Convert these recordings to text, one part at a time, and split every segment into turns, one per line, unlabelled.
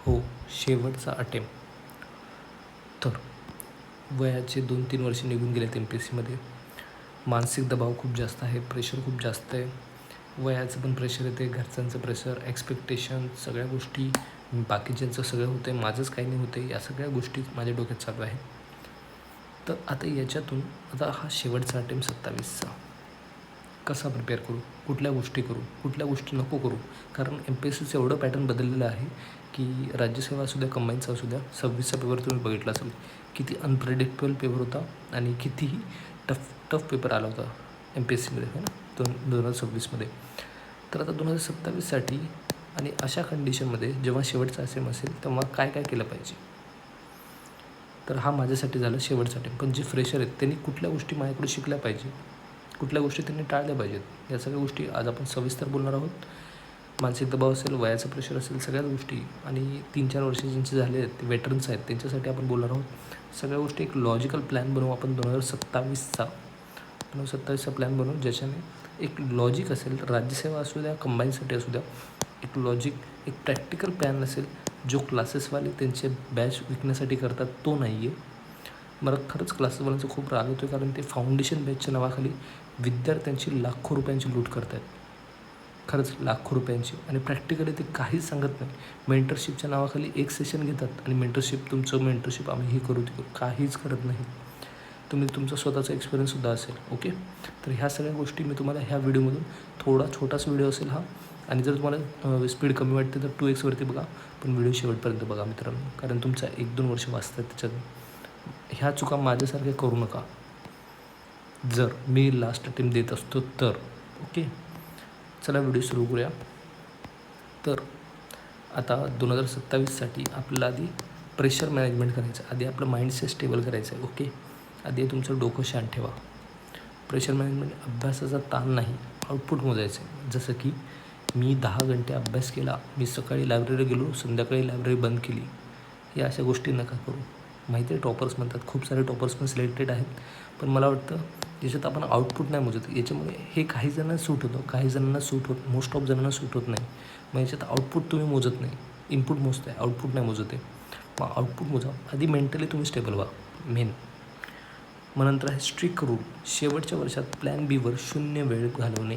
हो, शेवटचा अटेम्प्ट. तर वयाचे 2-3 वर्ष निघून गेलेत MPSCमध्ये. मानसिक दबाव खूप जास्त आहे, प्रेशर खूप जास्त आहे. वयाचं पण प्रेशर येते, घरच्यांचं प्रेशर, एक्सपेक्टेशन, सगळ्या गोष्टी, बाकीच्यांचं सगळं होतं आहे, माझंच काही नाही होतं आहे, या सगळ्या गोष्टी माझ्या डोक्यात चालू आहेत. तर आता याच्यातून हा शेवटचा अटेम्प्ट 27चा कसा प्रिपेअर करू, कुठल्या गोष्टी करू, कुठल्या गोष्टी नको करू. कारण MPSCचं एवढं पॅटर्न बदललेलं आहे की राज्यसेवा असू द्या, कंबाईनचा असू द्या, 26चा पेपर तुम्ही बघितला असेल, किती अनप्रेडिक्टेबल पेपर होता आणि कितीही टफ पेपर आला होता MPSCमध्ये, है ना, 2026मध्ये. तर आता 2027साठी आणि अशा कंडिशनमध्ये जेव्हा शेवटचा असेल तेव्हा काय काय केलं पाहिजे. तर हा माझ्यासाठी झालं शेवटचा अटेम्प्ट. पण जे फ्रेशर आहेत त्यांनी कुठल्या गोष्टी माझ्याकडे शिकल्या पाहिजे, कुठल्या गोष्टी त्यांनी टाळल्या पाहिजेत, या सगळ्या गोष्टी आज आपण सविस्तर बोलणार आहोत. मानसिक दबाव असेल, वयाचं प्रेशर असेल, सगळ्याच गोष्टी, आणि 3-4 वर्ष ज्यांचे झाले आहेत ते वेटरन्स आहेत त्यांच्यासाठी आपण बोलणार आहोत. सगळ्या गोष्टी एक लॉजिकल प्लॅन बनवू आपण 2027चा प्लॅन बनवू, ज्याच्याने एक लॉजिक असेल, राज्यसेवा असू द्या, कंबाईनसाठी असू द्या, एक लॉजिक, एक प्रॅक्टिकल प्लॅन असेल. जो क्लासेसवाले त्यांचे बॅच विकण्यासाठी करतात तो नाही आहे. मला खरंच क्लासेसवाल्यांचा खूप राग होतो आहे, कारण ते फाउंडेशन बॅचच्या नावाखाली विद्यार्थ्यांची लाखो रुपयांची लूट करत आहेत, खरंच लाखो रुपयांची, आणि प्रॅक्टिकली ते काहीच सांगत नाही. मेंटरशिपच्या नावाखाली एक सेशन घेतात आणि मेंटरशिप आम्ही हे करू, ते करू, काहीच करत नाही. तुम्ही तुमचा स्वतःचा एक्सपिरियन्ससुद्धा असेल. ओके, तर ह्या सगळ्या गोष्टी मी तुम्हाला ह्या व्हिडिओमधून, छोटासा व्हिडिओ असेल हा, आणि जर तुम्हाला स्पीड कमी वाटते तर 2x बघा, पण व्हिडिओ शेवटपर्यंत बघा मित्रांनो, कारण तुमचा 1-2 वर्ष वाचतात त्याच्यात. ह्या चुका माझ्यासारख्या करू नका जर मी लास्ट अटेम्प्ट देत असतो तर. ओके, चला व्हिडिओ सुरू करूया. तर आता 2027साठी आपल्याला आधी प्रेशर मॅनेजमेंट करायचं आहे, आधी आपलं माइंडसेट स्टेबल करायचं आहे. ओके, आधी तुमचं डोकं शांत ठेवा. प्रेशर मॅनेजमेंट अभ्यासाचा ताण नाही, आउटपुट मोजायचं आहे. जसं की मी 10 घंटे अभ्यास केला, मी सकाळी लायब्ररी गेलो, संध्याकाळी लायब्ररी बंद केली, या अशा गोष्टी नका करू. माहिती आहे टॉपर्स म्हणतात, खूप सारे टॉपर्स पण सिलेक्टेड आहेत, पण मला वाटतं ज्याच्यात आपण आउटपुट नाही मोजत, याच्यामुळे हे काही जणांना सूट होतं, काही जणांना मोस्ट ऑफ जणांना सूट होत नाही. मग याच्यात आउटपुट तुम्ही मोजत नाही, इनपुट मोजत आहे, आउटपुट नाही मोजत आहे. मग आउटपुट मोजा, आधी मेंटली तुम्ही स्टेबल व्हा मेन. मग नंतर आहे स्ट्रिक्ट रूल, शेवटच्या वर्षात प्लॅन बीवर 0 वेळ घालवणे.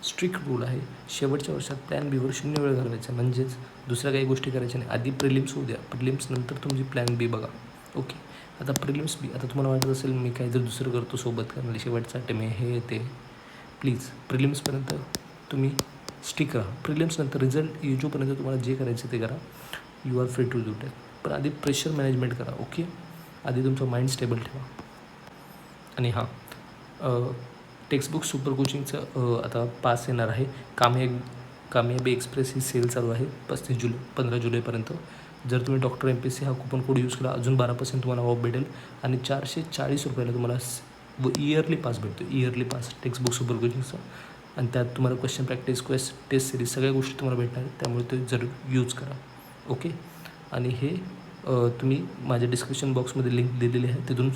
स्ट्रिक्ट रूल आहे, शेवटच्या वर्षात प्लॅन बीवर 0 वेळ घालवायचा, म्हणजेच दुसऱ्या काही गोष्टी करायच्या नाही. आधी प्रिलिम्स होऊ द्या, प्रिलिम्स नंतर तुमची प्लॅन बी बघा. ओके, आता प्रिलिम्स बी, आता तुम्हाला वाटत असेल मी काही जर दुसरं करतो सोबत करणार, शेवटचा अटेम्प्ट हे ते, प्लीज प्रिलिम्सपर्यंत तुम्ही स्टिक राहा. प्रिलिम्स नंतर रिझल्ट जोपर्यंत तुम्हाला जे करायचं ते करा, you are free to do that. पण आधी प्रेशर मॅनेजमेंट करा. ओके, आधी तुमचं माइंड स्टेबल ठेवा. आणि हां, टेक्स्टबुक सुपर कोचिंगचं आता पास येणार आहे. कामयाबी एक्सप्रेस ही सेल चालू आहे 15 जुलैपर्यंत. जर तुम्ही डॉक्टर MPSC हा कुपन कोड यूज केला, अजून 12% तुम्हाला ऑफ भेटेल, आणि 440 रुपयाला तुम्हाला इयरली पास भेटतो, इयरली पास टेक्स्टबुक सुपर कोचिंगचा. आणि त्यात तुम्हाला क्वेश्चन प्रॅक्टिस, टेस्ट सिरीज सगळ्या गोष्टी तुम्हाला भेटणार आहेत, त्यामुळे ते जरूर यूज करा. ओके, आणि हे तुम्ही माझ्या डिस्क्रिप्शन बॉक्समध्ये लिंक दिलेली आहे, तिथून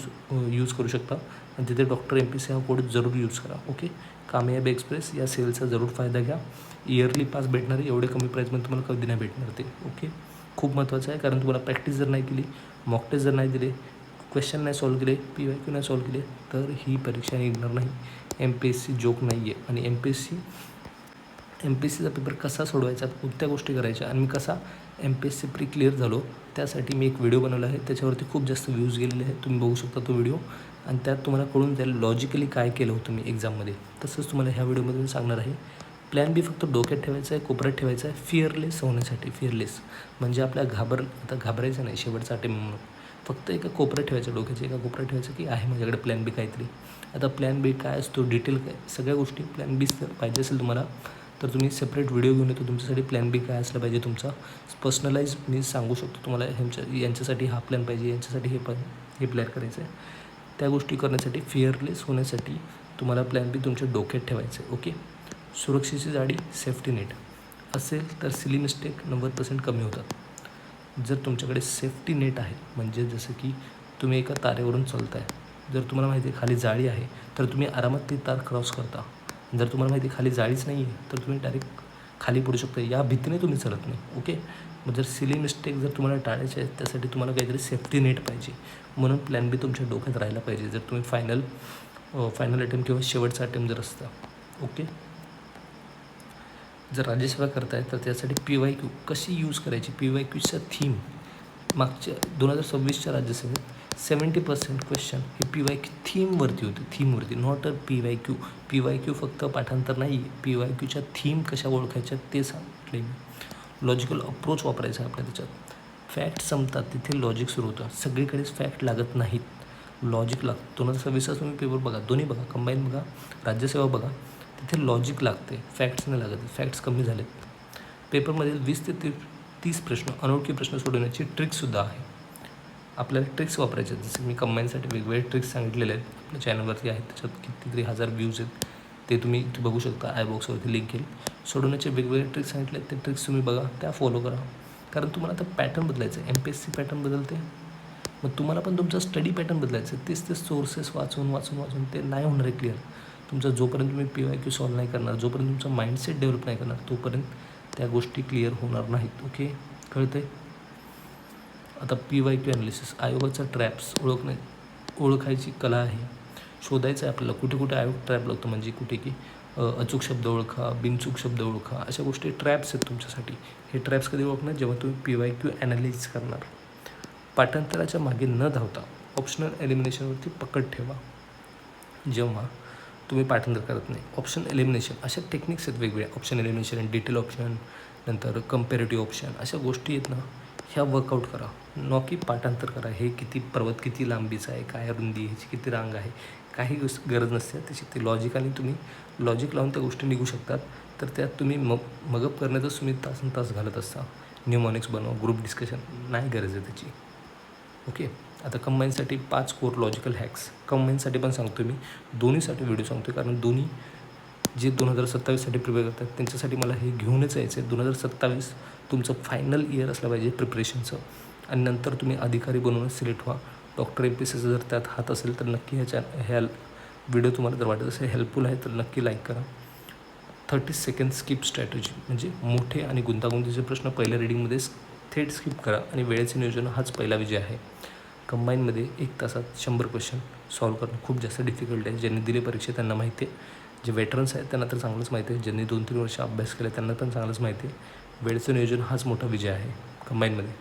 यूज करू शकता, आणि तिथे डॉक्टर MPSC हा कोड जरूर यूज करा. ओके, कामयाबी एक्सप्रेस या सेलचा जरूर फायदा घ्या. इयरली पास भेटणार आहे, एवढे कमी प्राईजमध्ये तुम्हाला कधी नाही भेटणार ते. ओके, खूप महत्त्वाचं आहे, कारण तुम्हाला प्रॅक्टिस जर नाही केली, मॉक टेस्ट जर नाही दिले, क्वेश्चन नाही सॉल्व केले, PYQ नाही सॉल्व केले, तर ही परीक्षा निघणार नाही. MPSC जोक नाही आहे. आणि MPSCचा पेपर कसा सोडवायचा, कोणत्या गोष्टी करायच्या, आणि मी कसा MPSC प्री क्लिअर झालो, त्यासाठी मी एक व्हिडिओ बनवला आहे, त्याच्यावरती खूप जास्त व्ह्यूज गेलेले आहेत, तुम्ही बघू शकता तो व्हिडिओ, आणि त्यात तुम्हाला कळून जाईल लॉजिकली काय केलं होतं मी एक्झाममध्ये. तसंच तुम्हाला ह्या व्हिडिओमधून सांगणार आहे. प्लॅन बी फक्त डोक्यात ठेवायचा आहे, कोपऱ्यात ठेवायचा आहे, फिअरलेस होण्यासाठी. फिअरलेस म्हणजे आपल्या आता घाबरायचं नाही शेवटचा अटेम्प्ट म्हणून, फक्त एका कोपऱ्यात ठेवायचं, डोक्याच्या एका कोपऱ्यात ठेवायचं की आहे माझ्याकडे प्लॅन बी काहीतरी. आता प्लॅन बी काय असतो, डिटेल काय, सगळ्या गोष्टी प्लॅन बी पाहिजे असेल तुम्हाला तर तुम्ही सेपरेट व्हिडिओ घेऊन येतो तुमच्यासाठी. प्लॅन बी काय असला पाहिजे तुमचा पर्सनलाइज मी सांगू शकतो तुम्हाला, यांच्यासाठी हा प्लॅन पाहिजे, यांच्यासाठी हे प्लॅन करायचं आहे. त्या गोष्टी करण्यासाठी, फिअरलेस होण्यासाठी तुम्हाला प्लॅन बी तुमच्या डोक्यात ठेवायचं आहे. ओके, सुरक्षेची जाडी, सेफ्टी नेट असेल तर सिली मिस्टेक 90% कमी होतात. जर तुमच्याकडे सेफ्टी नेट आहे, म्हणजे जसं की तुम्ही एका तारेवरून चालताय, जर तुम्हाला माहिती आहे खाली जाळी आहे तर तुम्ही आरामात ती तार क्रॉस करता. जर तुम्हाला माहिती आहे खाली जाळीच नाही आहे तर तुम्ही डायरेक्ट खाली पडू शकता, या भीतीने तुम्ही चालत नाही. ओके, मग जर सिली मिस्टेक जर तुम्हाला टाळायचे आहेत त्यासाठी तुम्हाला काहीतरी सेफ्टी नेट पाहिजे, म्हणून प्लॅन बी तुमच्या डोक्यात राहायला पाहिजे जर तुम्ही फायनल अटेम्प्ट किंवा शेवटचा अटेम्प्ट जर असता. ओके. जर राज्यसेवा करताय तर त्यासाठी PYQ कशी यूज करायची, PYQचा थीम मागच्या 2026च्या राज्यसेवेत 70% क्वेश्चन हे PYQ थीमवरती होते, थीमवरती, नॉट अ PYQ फक्त पाठांतर नाही, PYQच्या थीम कशा ओळखायच्या ते सांगितले. लॉजिकल अप्रोच वापरायचा आपल्या त्याच्यात. फॅक्ट संपतात तिथे लॉजिक सुरू होतं, सगळीकडेच फॅक्ट लागत नाहीत, लॉजिक लागतं. 2026चा तुम्ही पेपर बघा, दोन्ही बघा, कंबाईन बघा, राज्यसेवा बघा, तिथे लॉजिक लागते, फॅक्ट्स नाही लागत, फॅक्ट्स कमी झालेत. पेपरमध्ये 20 ते 30 प्रश्न, अनोळखी प्रश्न सोडवण्याची ट्रिक्ससुद्धा आहे. आपल्याला ट्रिक्स वापरायचे आहेत, जसं मी कंबाईनसाठी वेगवेगळे ट्रिक्स सांगितलेले आहेत, आपल्या चॅनलवरती आहेत, त्याच्यात कितीतरी 1000 व्ह्यूज आहेत, ते तुम्ही बघू शकता, बॉक्सवरती लिंक येईल. सोडवण्याचे वेगवेगळे ट्रिक्स सांगितले आहेत, ते ट्रिक्स तुम्ही बघा, त्या फॉलो करा, कारण तुम्हाला आता पॅटर्न बदलायचं आहे. MPSC पॅटर्न बदलते, मग तुम्हाला पण तुमचा स्टडी पॅटर्न बदलायचं आहे. तेच सोर्सेस वाचून ते नाही होणार आहे क्लिअर. तुमचा जोपर्यंत तुम्ही PYQ सॉल्व नाही करणार, जोपर्यंत तुमचा माइंडसेट डेव्हलप नाही करणार, तोपर्यंत त्या गोष्टी क्लिअर होणार नाहीत. ओके, कळतं आहे. आता PYQ ॲनालिसिस, आयोगाचा ट्रॅप्स ओळखायची कला आहे, शोधायचं आहे आपल्याला कुठे कुठे आयोग ट्रॅप लागतो, म्हणजे कुठे की अचूक शब्द ओळखा, बिनचूक शब्द ओळखा, अशा गोष्टी ट्रॅप्स आहेत तुमच्यासाठी. हे ट्रॅप्स कधी ओळखणार, जेव्हा तुम्ही PYQ ॲनालिसिस करणार. पाठांतराच्या मागे न धावता ऑप्शनल एलिमिनेशनवरती पकड ठेवा. जेव्हा तुम्ही पाठांतर करत नाही, ऑप्शन एलिमिनेशन, अशा टेक्निक्स आहेत वेगवेगळ्या, ऑप्शन एलिमिनेशन, डिटेल ऑप्शन, नंतर कंपॅरेटिव्ह ऑप्शन, अशा गोष्टी आहेत ना, ह्या वर्कआउट करा, न की पाठांतर करा. हे किती पर्वत किती लांबीचा आहे, काय रुंदी, ह्याची किती रांग आहे, काही गरज नसते त्याची. ते लॉजिकली तुम्ही लॉजिक लावून त्या गोष्टी निघू शकतात. तर त्यात तुम्ही मगअप करण्यातच तुम्ही तास घालत असता. न्यूमॉनिक्स बनवा, ग्रुप डिस्कशन, नाही गरज आहे त्याची. ओके. आता कंबाईनसाठी 5 कोर लॉजिकल हॅक्स, कंबाईनसाठी पण सांगतो मी, दोन्हीसाठी व्हिडिओ सांगतो, कारण दोन्ही जे 2027साठी प्रिपेअर करतात त्यांच्यासाठी मला हे घेऊनच यायचं आहे. 2027 तुमचं फायनल इयर असलं पाहिजे प्रिपरेशनचं, आणि नंतर तुम्ही अधिकारी बनवून सिलेक्ट व्हा. डॉक्टर MPSCचा जर त्यात हात असेल तर नक्की ह्या व्हिडिओ तुम्हाला जर वाटत असेल हेल्पफुल आहे तर नक्की लाईक करा. 30 सेकंड स्किप स्ट्रॅटेजी, म्हणजे मोठे आणि गुंतागुंतीचे प्रश्न पहिल्या रिडिंगमध्येच थेट स्किप करा, आणि वेळेचे नियोजन हाच पहिला विजय आहे. कंबाईनमध्ये 1 तासात 100 क्वेश्चन सॉल्व करणं खूप जास्त डिफिकल्ट आहे. ज्यांनी दिले परीक्षा त्यांना माहिती आहे, जे वेटरन्स आहेत त्यांना तर चांगलंच माहिती आहे, ज्यांनी 2-3 वर्ष अभ्यास केला त्यांना पण चांगलंच माहिती आहे. वेळेचं नियोजन हाच मोठा विजय आहे कंबाईनमध्ये.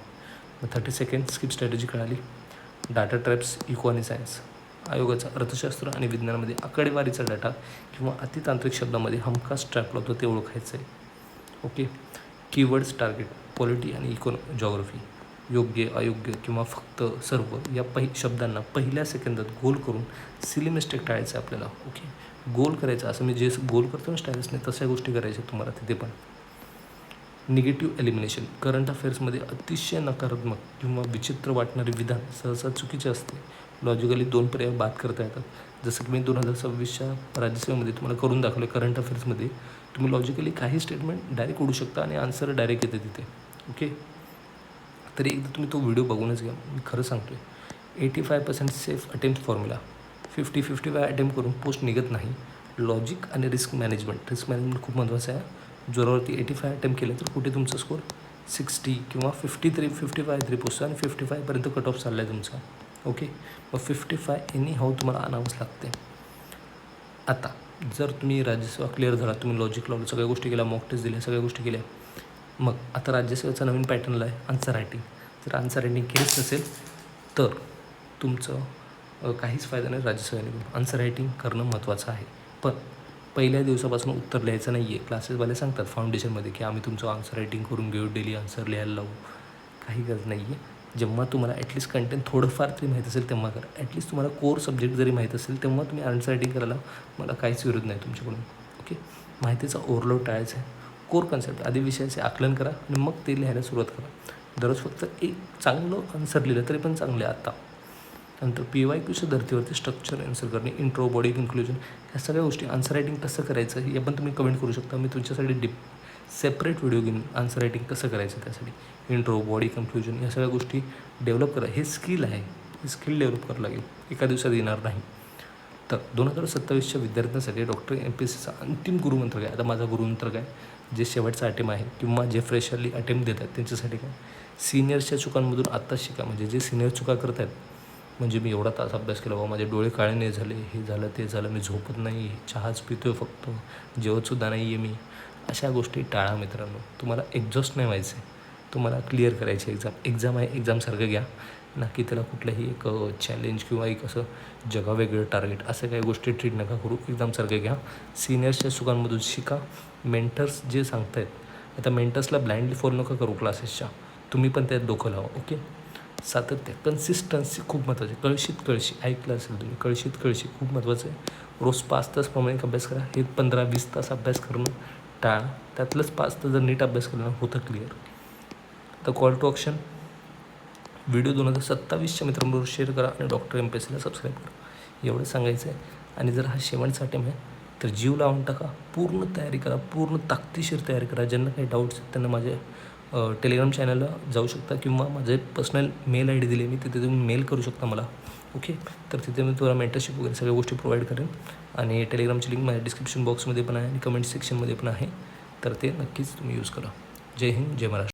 मग 30 सेकंड स्किप स्ट्रॅटेजी कळाली. डाटा ट्रॅप्स, इको आणि सायन्स, आयोगाचा अर्थशास्त्र आणि विज्ञानामध्ये आकडेवारीचा डाटा किंवा अतितांत्रिक शब्दामध्ये हमखास ट्रॅप लावतो ते ओळखायचं आहे. ओके. कीवर्ड्स, टार्गेट, पॉलिटी आणि जॉग्राफी, योग्य, अयोग्य किंवा फक्त, सर्व या शब्दांना पहिल्या सेकंदात गोल करून सिली मिस्टेक टाळायचं आहे आपल्याला. ओके. गोल करायचं, असं मी जे गोल करतो ना स्टायल्सने, तशा गोष्टी करायच्या तुम्हाला तिथे पण. निगेटिव्ह एलिमिनेशन, करंट अफेअर्समध्ये अतिशय नकारात्मक किंवा विचित्र वाटणारे विधान सहसा चुकीचे असते. लॉजिकली 2 पर्याय बाद करता येतात, जसं की मी 2026च्या राज्यसेवेमध्ये तुम्हाला करून दाखवलं. करंट अफेअर्समध्ये तुम्ही लॉजिकली काही स्टेटमेंट डायरेक्ट उडू शकता आणि आन्सर डायरेक्ट येते तिथे. ओके. तरी एकदा तुम्ही तो व्हिडिओ बघूनच घ्या, मी खरं सांगतो आहे. 85% सेफ अटेम्प्ट फॉर्म्युला, 50-55 अटेम्प्ट करून पोस्ट निघत नाही. लॉजिक आणि रिस्क मॅनेजमेंट खूप महत्त्वाचं आहे. जोरावरती 85 अटेम्प्ट केले तर कुठे तुमचा स्कोर 60 किंवा 55 तरी पोचतो, आणि 55पर्यंत कट ऑफ चालला आहे तुमचा. ओके. मग 55 एनी हाऊ तुम्हाला आणावंच लागते. आता जर तुम्ही राज्यसेवा क्लिअर झाला, तुम्ही लॉजिक लावलं, सगळ्या गोष्टी केल्या, मॉक टेस्ट दिल्या, सगळ्या गोष्टी केल्या, मग आता राज्यसेवेचा नवीन पॅटर्नला आहे आन्सर रायटिंग. जर आन्सर रायटिंग केलीच नसेल तर तुमचं काहीच फायदा नाही राज्यसेवेने. आन्सर रायटिंग करणं महत्त्वाचं आहे, पण पहिल्या दिवसापासून उत्तर लिहायचं नाही आहे. क्लासेसवाले सांगतात फाउंडेशनमध्ये की आम्ही तुमचं आन्सर रायटिंग करून घेऊ, डेली आन्सर लिहायला लावू, काही गरज नाही आहे. जेव्हा तुम्हाला ॲटलिस्ट कंटेंट थोडंफार तरी माहीत असेल तेव्हा करा. ॲटलिस्ट तुम्हाला कोर सब्जेक्ट जरी माहीत असेल तेव्हा तुम्ही आन्सर रायटिंग करायला मला काहीच विरोध नाही तुमच्याकडून. ओके. माहितीचा ओव्हरलोड टाळायचा आहे. कोर कन्सेप्ट आधी विषयाचे आकलन करा आणि मग ते लिहायला सुरुवात करा. दररोज फक्त एक चांगलं आन्सर लिहिलं तरी पण चांगलं आहे आता. नंतर PYQच्या धर्तीवरती स्ट्रक्चर आन्सर करणे, इंट्रो, बॉडी, कन्क्लुजन, ह्या सगळ्या गोष्टी. आन्सर रायटिंग कसं करायचं हे पण तुम्ही कमेंट करू शकता. मी तुमच्यासाठी सेपरेट व्हिडिओ घेऊन आन्सर रायटिंग कसं करायचं त्यासाठी इंट्रो, बॉडी, कन्क्लुजन, या सगळ्या गोष्टी डेव्हलप करा. हे स्किल आहे, हे स्किल डेव्हलप करावं लागेल, एका दिवसात येणार नाही. तर 2027च्या विद्यार्थ्यांसाठी डॉक्टर MPSCचा अंतिम गुरुमंत्र काय? आता माझा गुरुमंत्र काय? जे शेवटचा अटेम्प्ट आहे किंवा जे फ्रेशरली अटेम्प्ट देतात त्यांच्यासाठी काय, सिनियर्सच्या चुकांमधून आत्ताच शिका. म्हणजे जे सिनियर चुका करत आहेत, म्हणजे मी एवढा तास अभ्यास केला बाबा, माझे डोळे काळे नाही झाले, हे झालं ते झालं, मी झोपत नाही, चहाच पितो आहे फक्त, जेवतसुद्धा नाही आहे मी, अशा गोष्टी टाळा मित्रांनो. तुम्हाला एक्झॉस्ट नाही व्हायचं आहे, तुम्हाला क्लिअर करायची एक्झाम आहे, एक्झामसारखं घ्या ना, की त्याला कुठलंही एक चॅलेंज किंवा एक असं जगावेगळं टार्गेट असं काही गोष्टी ट्रीट नका करू. एक्झामसारखं घ्या, सिनियर्सच्या चुकांमधून शिका. मेंटर्स जे सांगत आहेत, आता मेंटर्सला ब्लाइंडली फॉलो नका करू क्लासेसच्या, तुम्ही पण त्यात डोकं लावा. ओके, सातत्य, कन्सिस्टन्सी खूप महत्त्वाची आहे. कळशीत ऐकलं असेल तुम्ही, कळशी खूप महत्त्वाचं आहे. रोज 5 तास प्रमाणिक अभ्यास करा. हे 15-20 तास अभ्यास करणं टाळा. त्यातलंच 5 तास जर नीट अभ्यास केला होतं क्लिअर. तर कॉल टू ॲक्शन, व्हिडिओ 2027च्या मित्रांबरोबर शेअर करा आणि डॉक्टर MPSCला सबस्क्राईब करा. एवढं सांगायचं आहे. आणि जर हा शेवटचा अटेम्प्ट आहे तर जीव लावून टाका, पूर्ण तयारी करा, पूर्ण ताकदीशीर तयारी करा. ज्यांना काही डाऊट्स आहेत त्यांना माझ्या टेलिग्राम चॅनलला जाऊ शकता किंवा माझे पर्सनल मेल ID दिले मी, तिथे तुम्ही मेल करू शकता मला. ओके, तर तिथे मी तुम्हाला मेंटरशिप वगैरे सगळ्या गोष्टी प्रोव्हाइड करेन. आणि टेलिग्रामची लिंक माझ्या डिस्क्रिप्शन बॉक्समध्ये पण आहे आणि कमेंट सेक्शनमध्ये पण आहे, तर ते नक्कीच तुम्ही यूज करा. जय हिंद, जय महाराष्ट्र.